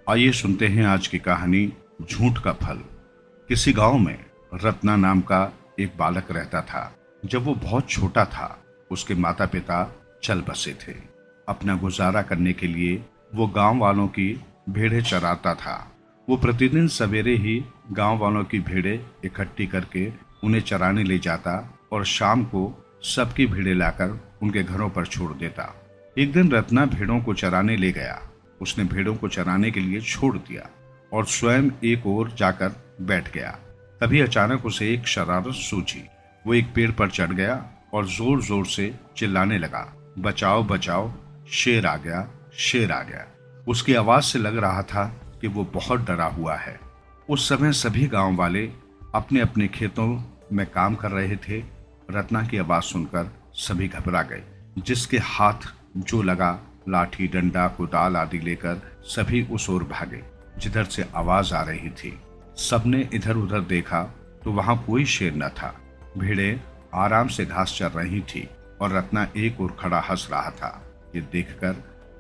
आइए सुनते हैं आज की कहानी झूठ का फल। किसी गांव में रत्ना नाम का एक बालक रहता था। जब वो बहुत छोटा था उसके माता पिता चल बसे थे। अपना गुजारा करने के लिए वो गांव वालों की भेड़ें चराता था। वो प्रतिदिन सवेरे ही गांव वालों की भेड़ें इकट्ठी करके उन्हें चराने ले जाता और शाम को सबकी भेड़ें लाकर उनके घरों पर छोड़ देता। एक दिन रत्ना भेड़ों को चराने ले गया। उसने भेड़ों को चराने के लिए छोड़ दिया और स्वयं एक ओर जाकर बैठ गया। तभी अचानक उसे एक शरारत सूझी। वो एक पेड़ पर चढ़ गया और जोर जोर से चिल्लाने लगा, बचाओ बचाओ, शेर आ गया, शेर आ गया। उसकी आवाज से लग रहा था कि वो बहुत डरा हुआ है। उस समय सभी गांव वाले अपने अपने खेतों में काम कर रहे थे। रत्ना की आवाज सुनकर सभी घबरा गए। जिसके हाथ जो लगा, लाठी, डंडा, कुदाल आदि लेकर सभी उस ओर भागे जिधर से आवाज आ रही थी। सबने इधर उधर देखा तो वहां कोई शेर न था। भेड़ें आराम से घास चर रही थी और रत्ना एक ओर खड़ा हंस रहा था। ये देखकर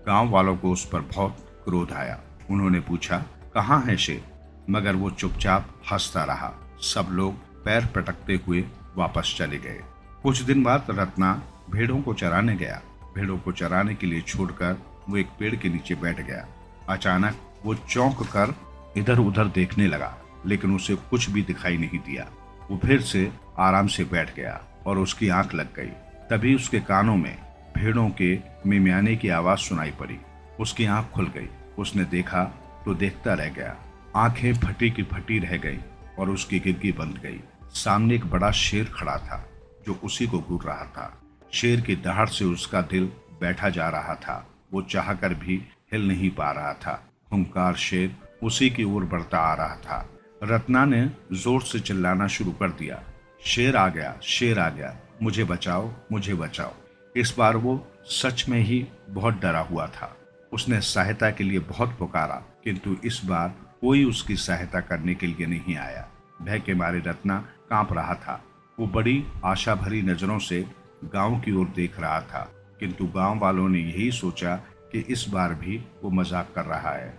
गांव वालों को उस पर बहुत क्रोध आया। उन्होंने पूछा, कहाँ है शेर? मगर वो चुपचाप हंसता रहा। सब लोग पैर पटकते हुए वापस चले गए। कुछ दिन बाद रत्ना भेड़ों को चराने गया। भेड़ों को चराने के लिए छोड़कर वो एक पेड़ के नीचे बैठ गया। अचानक वो चौंक कर इधर उधर देखने लगा, लेकिन उसे कुछ भी दिखाई नहीं दिया। वो फिर से आराम से बैठ गया और उसकी आंख लग गई। तभी उसके कानों में भेड़ों के मिमियाने की आवाज सुनाई पड़ी। उसकी आंख खुल गई। उसने देखा तो देखता रह गया। आंखें फटी की फटी रह गई और उसकी गिरगी बंद गई। सामने एक बड़ा शेर खड़ा था जो उसी को घूर रहा था। शेर की दहाड़ से उसका दिल बैठा जा रहा था। वो चाहकर भी हिल नहीं पा रहा था। खूंखार शेर उसी की ओर बढ़ता आ रहा था। रत्ना ने जोर से चिल्लाना शुरू कर दिया, शेर आ गया, शेर आ गया, मुझे बचाओ, मुझे बचाओ। इस बार वो सच में ही बहुत डरा हुआ था। उसने सहायता के लिए बहुत पुकारा, किंतु इस बार कोई उसकी सहायता करने के लिए नहीं आया। भय के मारे रत्ना कांप रहा था। वो बड़ी आशा भरी नजरों से गांव की ओर देख रहा था, किंतु गांव वालों ने यही सोचा कि इस बार भी वो मजाक कर रहा है,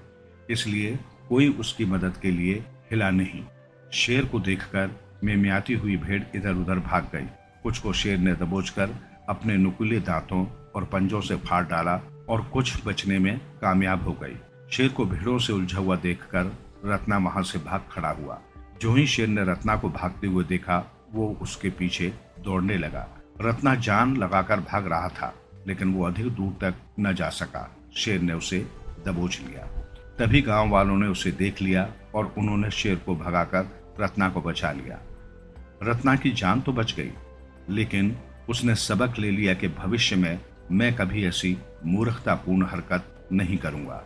इसलिए कोई उसकी मदद के लिए हिला नहीं। शेर को देखकर मिमियाती हुई भेड़ इधर उधर भाग गई। कुछ को शेर ने दबोचकर अपने नुकीले दांतों और पंजों से फाड़ डाला और कुछ बचने में कामयाब हो गई। शेर को भेड़ों से उलझा हुआ देखकर रत्ना वहां से भाग खड़ा हुआ। जो ही शेर ने रत्ना को भागते हुए देखा, वो उसके पीछे दौड़ने लगा। रत्ना जान लगाकर भाग रहा था, लेकिन वो अधिक दूर तक न जा सका। शेर ने उसे दबोच लिया। तभी गांव वालों ने उसे देख लिया और उन्होंने शेर को भगाकर रत्ना को बचा लिया। रत्ना की जान तो बच गई, लेकिन उसने सबक ले लिया कि भविष्य में मैं कभी ऐसी मूर्खतापूर्ण हरकत नहीं करूंगा।